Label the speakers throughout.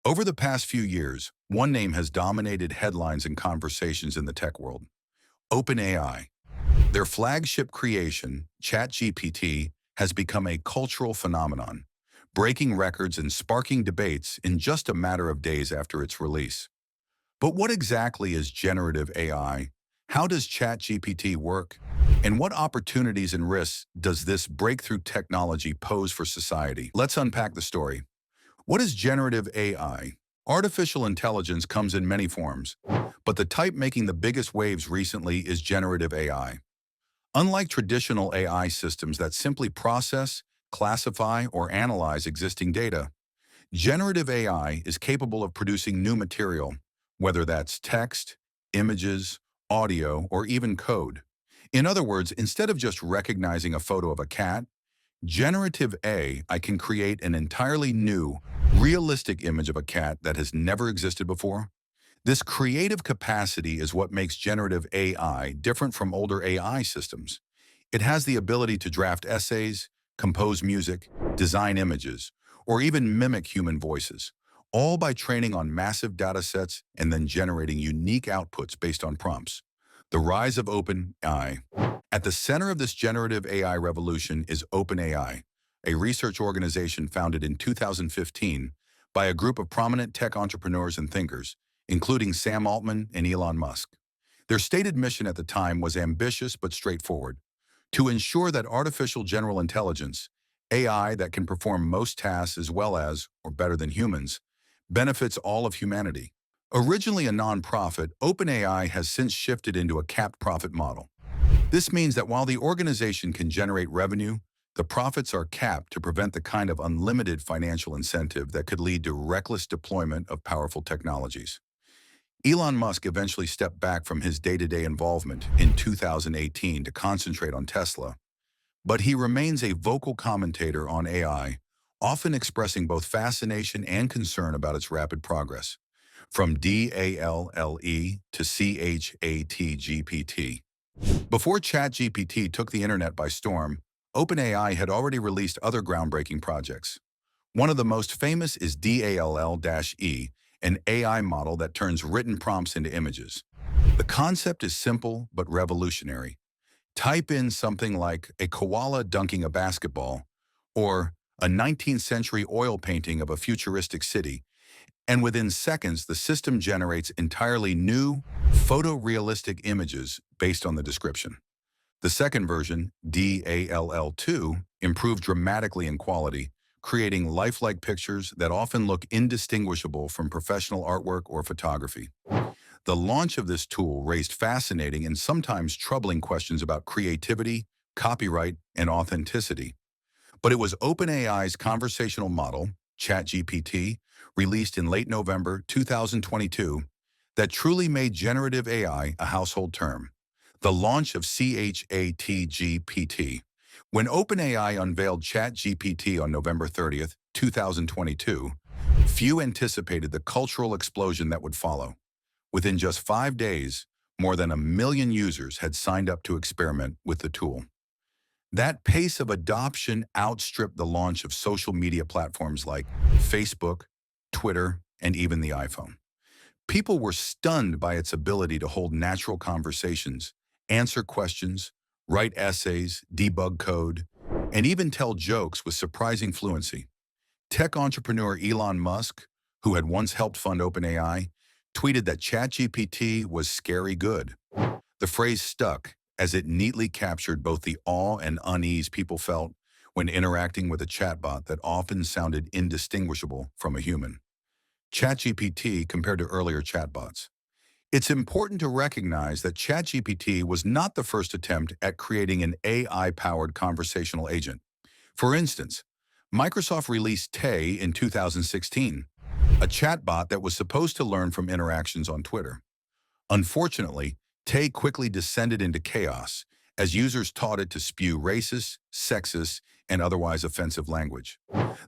Speaker 1: Over the past few years, one name has dominated headlines and conversations in the tech world: OpenAI. Their flagship creation, ChatGPT, has become a cultural phenomenon, breaking records and sparking debates in just a matter of days after its release. But what exactly is generative AI? How does ChatGPT work? And what opportunities and risks does this breakthrough technology pose for society? Let's unpack the story. What is generative AI? Artificial intelligence comes in many forms, but the type making the biggest waves recently is generative AI. Unlike traditional AI systems that simply process, classify, or analyze existing data, generative AI is capable of producing new material, whether that's text, images, audio, or even code. In other words, instead of just recognizing a photo of a cat, generative AI can create an entirely new, realistic image of a cat that has never existed before. This creative capacity is what makes generative AI different from older AI systems. It has the ability to draft essays, compose music, design images, or even mimic human voices, all by training on massive data sets and then generating unique outputs based on prompts. The rise of OpenAI. At the center of this generative AI revolution is OpenAI, a research organization founded in 2015 by a group of prominent tech entrepreneurs and thinkers, including Sam Altman and Elon Musk. Their stated mission at the time was ambitious but straightforward: to ensure that artificial general intelligence, AI that can perform most tasks as well as, or better than humans, benefits all of humanity. Originally a nonprofit, OpenAI has since shifted into a capped profit model. This means that while the organization can generate revenue, the profits are capped to prevent the kind of unlimited financial incentive that could lead to reckless deployment of powerful technologies. Elon Musk eventually stepped back from his day-to-day involvement in 2018 to concentrate on Tesla, but he remains a vocal commentator on AI, often expressing both fascination and concern about its rapid progress, from DALLE to ChatGPT. Before ChatGPT took the internet by storm, OpenAI had already released other groundbreaking projects. One of the most famous is DALL-E, an AI model that turns written prompts into images. The concept is simple but revolutionary. Type in something like a koala dunking a basketball or a 19th century oil painting of a futuristic city, and within seconds the system generates entirely new, photorealistic images based on the description. The second version, DALL2, improved dramatically in quality, creating lifelike pictures that often look indistinguishable from professional artwork or photography. The launch of this tool raised fascinating and sometimes troubling questions about creativity, copyright, and authenticity. But it was OpenAI's conversational model, ChatGPT, released in late November 2022, that truly made generative AI a household term. The launch of ChatGPT. When OpenAI unveiled ChatGPT on November 30th, 2022, few anticipated the cultural explosion that would follow. Within just 5 days, more than 1 million users had signed up to experiment with the tool. That pace of adoption outstripped the launch of social media platforms like Facebook, Twitter, and even the iPhone. People were stunned by its ability to hold natural conversations, answer questions, write essays, debug code, and even tell jokes with surprising fluency. Tech entrepreneur Elon Musk, who had once helped fund OpenAI, tweeted that ChatGPT was scary good. The phrase stuck, as it neatly captured both the awe and unease people felt when interacting with a chatbot that often sounded indistinguishable from a human. ChatGPT compared to earlier chatbots. It's important to recognize that ChatGPT was not the first attempt at creating an AI-powered conversational agent. For instance, Microsoft released Tay in 2016, a chatbot that was supposed to learn from interactions on Twitter. Unfortunately, Tay quickly descended into chaos as users taught it to spew racist, sexist, and otherwise offensive language.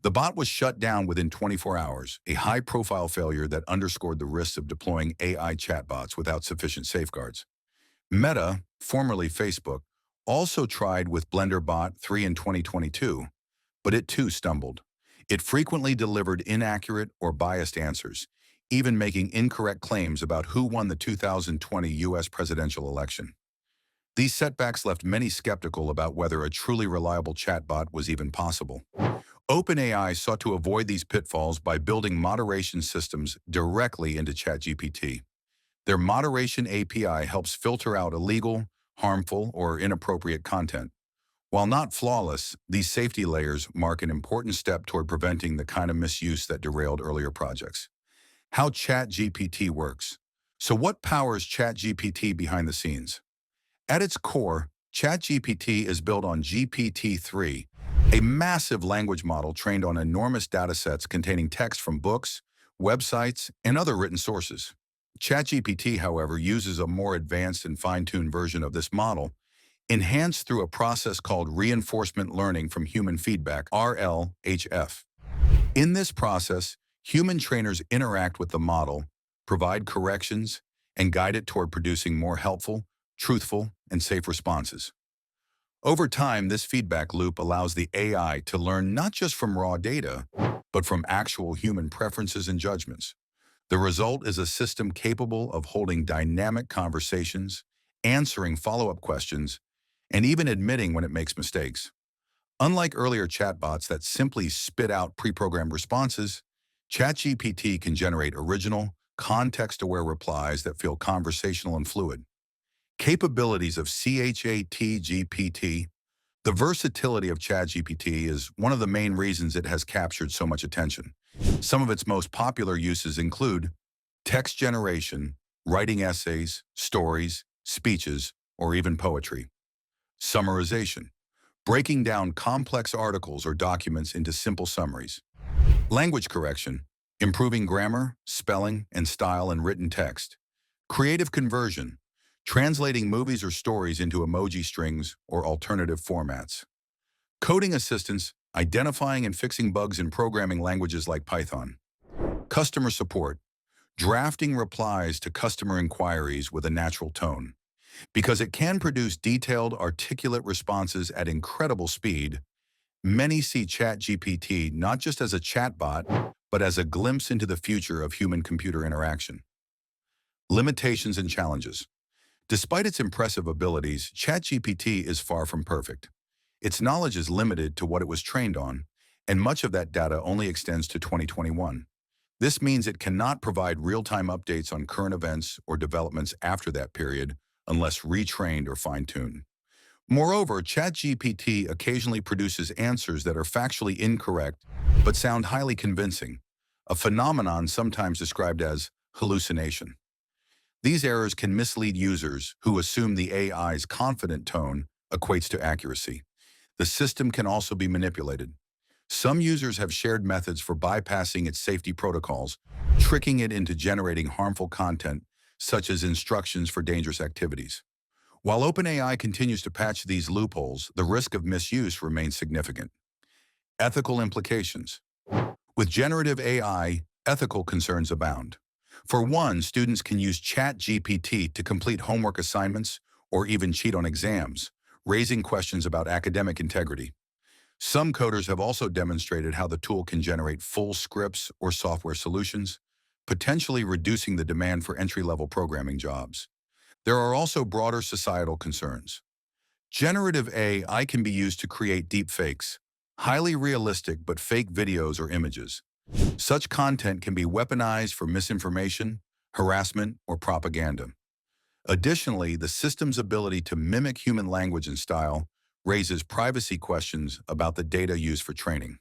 Speaker 1: The bot was shut down within 24 hours, a high-profile failure that underscored the risks of deploying AI chatbots without sufficient safeguards. Meta, formerly Facebook, also tried with BlenderBot 3 in 2022, but it too stumbled. It frequently delivered inaccurate or biased answers, even making incorrect claims about who won the 2020 U.S. presidential election. These setbacks left many skeptical about whether a truly reliable chatbot was even possible. OpenAI sought to avoid these pitfalls by building moderation systems directly into ChatGPT. Their moderation API helps filter out illegal, harmful, or inappropriate content. While not flawless, these safety layers mark an important step toward preventing the kind of misuse that derailed earlier projects. How ChatGPT works. So what powers ChatGPT behind the scenes? At its core, ChatGPT is built on GPT-3, a massive language model trained on enormous datasets containing text from books, websites, and other written sources. ChatGPT, however, uses a more advanced and fine-tuned version of this model, enhanced through a process called reinforcement learning from human feedback, RLHF. In this process, human trainers interact with the model, provide corrections, and guide it toward producing more helpful, truthful, and safe responses. Over time, this feedback loop allows the AI to learn not just from raw data, but from actual human preferences and judgments. The result is a system capable of holding dynamic conversations, answering follow-up questions, and even admitting when it makes mistakes. Unlike earlier chatbots that simply spit out pre-programmed responses, ChatGPT can generate original, context-aware replies that feel conversational and fluid. Capabilities of ChatGPT. The versatility of ChatGPT is one of the main reasons it has captured so much attention. Some of its most popular uses include text generation, writing essays, stories, speeches, or even poetry. Summarization, breaking down complex articles or documents into simple summaries. Language correction, improving grammar, spelling, and style in written text. Creative conversion, translating movies or stories into emoji strings or alternative formats. Coding assistance, identifying and fixing bugs in programming languages like Python. Customer support, drafting replies to customer inquiries with a natural tone. Because it can produce detailed, articulate responses at incredible speed, many see ChatGPT not just as a chatbot, but as a glimpse into the future of human-computer interaction. Limitations and challenges. Despite its impressive abilities, ChatGPT is far from perfect. Its knowledge is limited to what it was trained on, and much of that data only extends to 2021. This means it cannot provide real-time updates on current events or developments after that period unless retrained or fine-tuned. Moreover, ChatGPT occasionally produces answers that are factually incorrect but sound highly convincing, a phenomenon sometimes described as hallucination. These errors can mislead users who assume the AI's confident tone equates to accuracy. The system can also be manipulated. Some users have shared methods for bypassing its safety protocols, tricking it into generating harmful content, such as instructions for dangerous activities. While OpenAI continues to patch these loopholes, the risk of misuse remains significant. Ethical implications. With generative AI, ethical concerns abound. For one, students can use ChatGPT to complete homework assignments or even cheat on exams, raising questions about academic integrity. Some coders have also demonstrated how the tool can generate full scripts or software solutions, potentially reducing the demand for entry-level programming jobs. There are also broader societal concerns. Generative AI can be used to create deepfakes, highly realistic but fake videos or images. Such content can be weaponized for misinformation, harassment, or propaganda. Additionally, the system's ability to mimic human language and style raises privacy questions about the data used for training.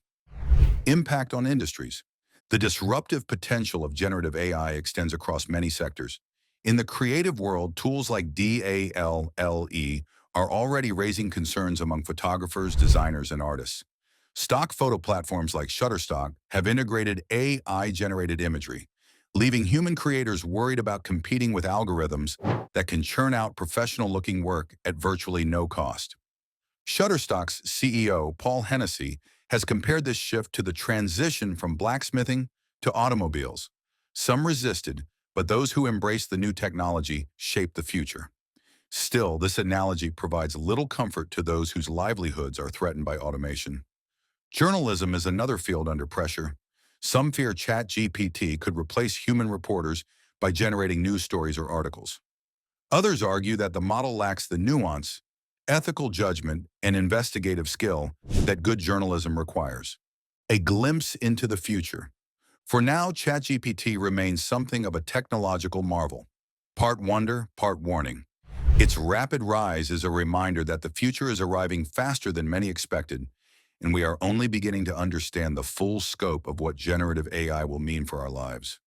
Speaker 1: Impact on industries. The disruptive potential of generative AI extends across many sectors. In the creative world, tools like DALL-E are already raising concerns among photographers, designers, and artists. Stock photo platforms like Shutterstock have integrated AI-generated imagery, leaving human creators worried about competing with algorithms that can churn out professional-looking work at virtually no cost. Shutterstock's CEO, Paul Hennessy, has compared this shift to the transition from blacksmithing to automobiles. Some resisted, but those who embraced the new technology shaped the future. Still, this analogy provides little comfort to those whose livelihoods are threatened by automation. Journalism is another field under pressure. Some fear ChatGPT could replace human reporters by generating news stories or articles. Others argue that the model lacks the nuance, ethical judgment, and investigative skill that good journalism requires. A glimpse into the future. For now, ChatGPT remains something of a technological marvel. Part wonder, part warning. Its rapid rise is a reminder that the future is arriving faster than many expected, and we are only beginning to understand the full scope of what generative AI will mean for our lives.